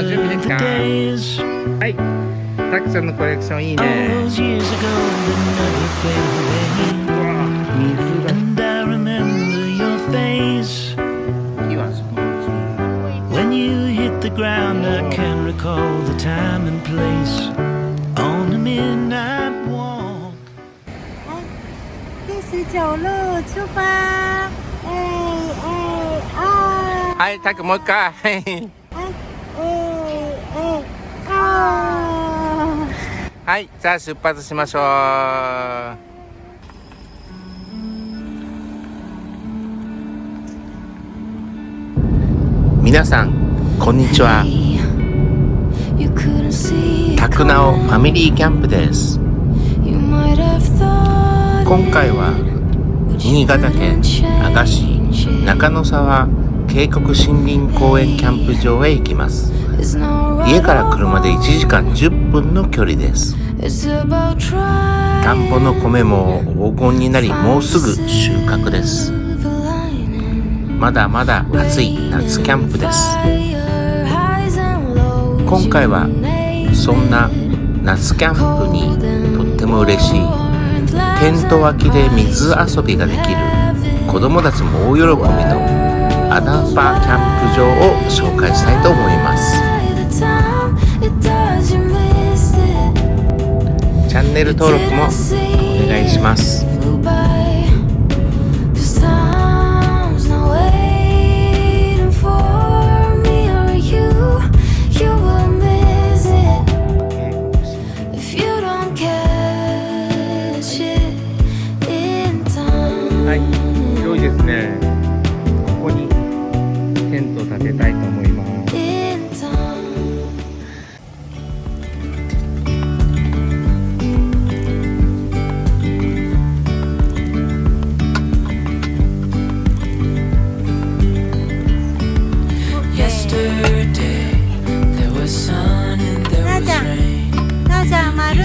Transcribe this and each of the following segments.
も準備できた。はい、たくちゃんのコレクションいいね。うわ、水が火はスポンジ。When you hit the ground, I can recall the time and place on the midnight walk. 第19路出发，はい、たくもう一回。はい、じゃあ出発しましょう。皆さんこんにちは。たくなおファミリーキャンプです。今回は新潟県阿賀市中野沢渓谷森林公園キャンプ場へ行きます。家から車で1時間10分の距離です。田んぼの米も黄金になり、もうすぐ収穫です。まだまだ暑い夏キャンプです。今回はそんな夏キャンプにとっても嬉しいテント脇で水遊びができる子供たちも大喜びの穴場キャンプ場を紹介したいと思います。チャンネル登録もお願いします。はい、広いですね。ここにテントを建てたいと思います。なあちゃん丸。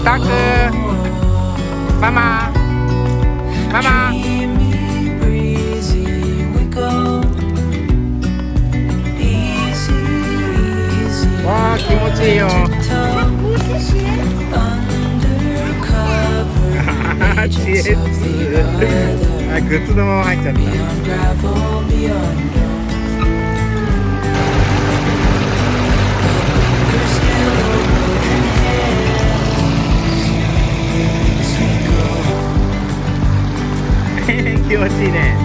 たく、ママ、ママ。わあ、気持ちいいよ。あ、靴のまま入っちゃった。気持ちいいね。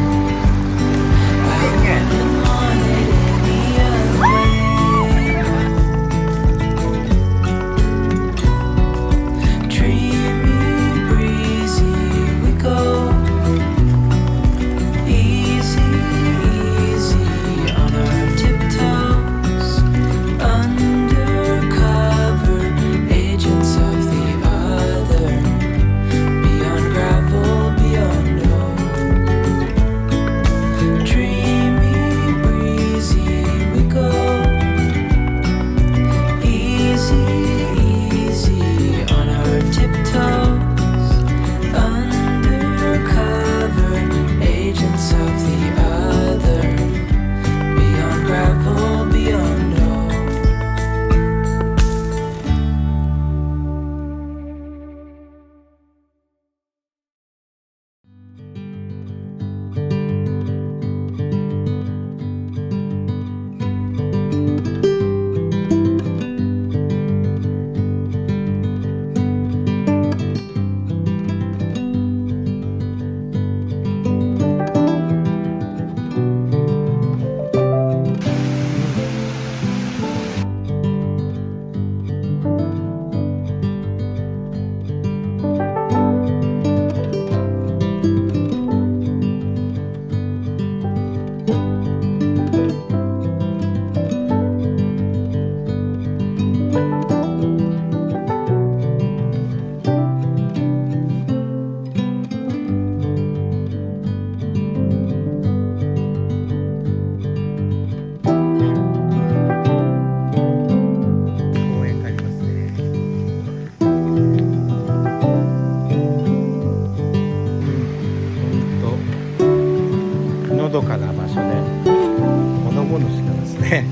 ね。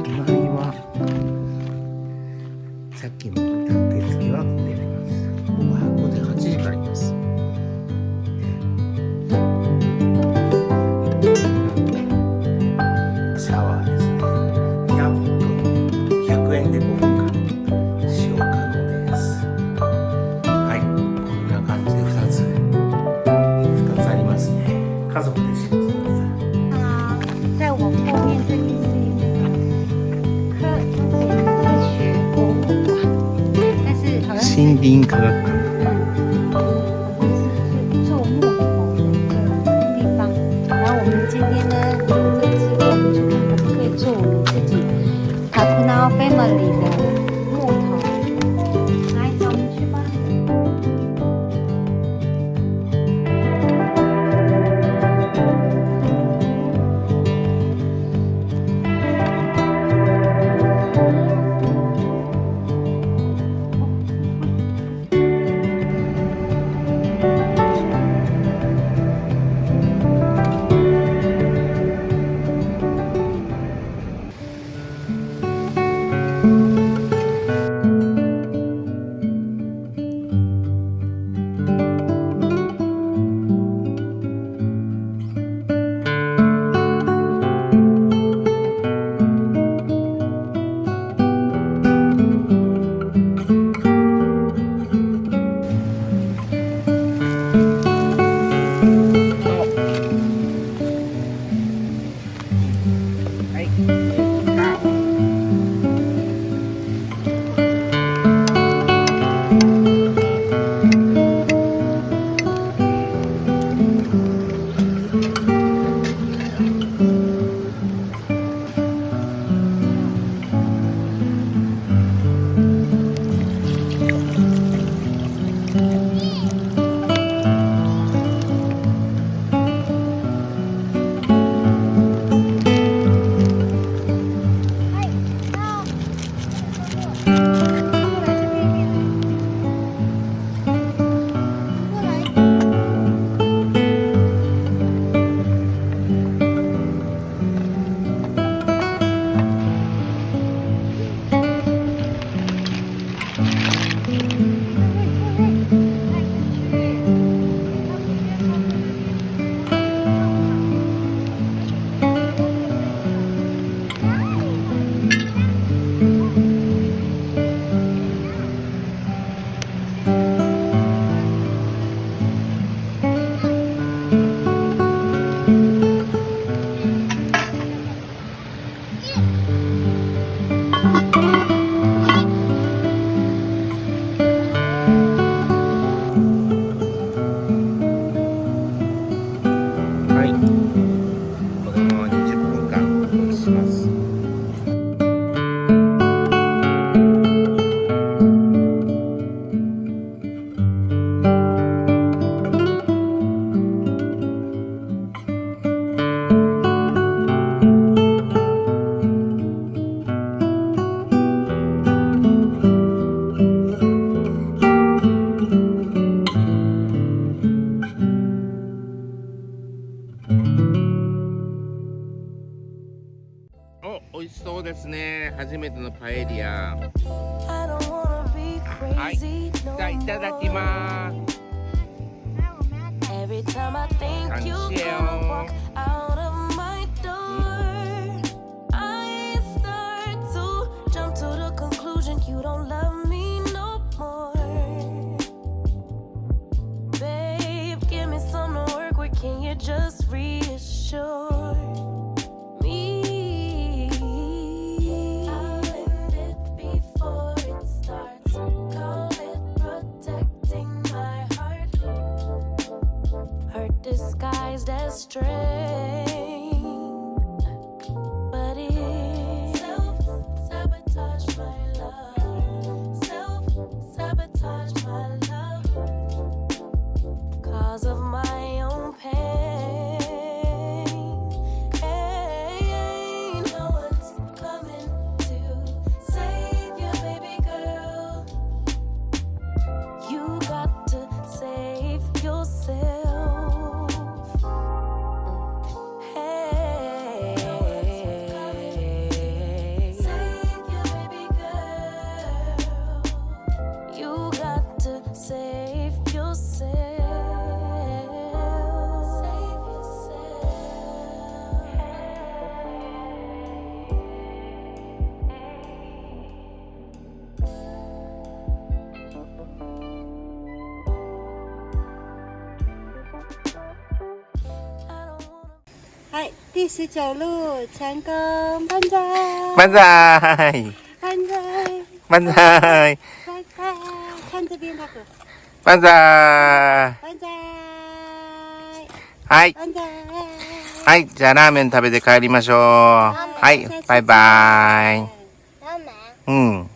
隣はさっきの受付はこれでます。午前8時からいます。シャワーですね。100分100円で5分間使用可能です。はい、こんな感じで2つありますね。家族で使用してください。在我后面这里是科学博物馆，但是好像是森林科学館。做木头的一个地方。然后我们今天呢有这个机会，我们去看可不可以做我们自己タクナfamily的木头。来，走，我们去吧。美味しそうですね。初めてのパエリア。はい、じゃあいただきます。感謝よ。Just reassure me. I'll end it before it starts. Call it protecting my heart. Hurt disguised as strength, but it self-sabotage my love. Self-sabotage my love. Cause of my own pain. 第19路成功，万歳！万歳！万歳！万歳！拜拜！看这边，大哥。万歳！万歳！はい。万歳！はい。じゃあラーメン食べて帰りましょう。はい。バイバーイ。ラーメンうん。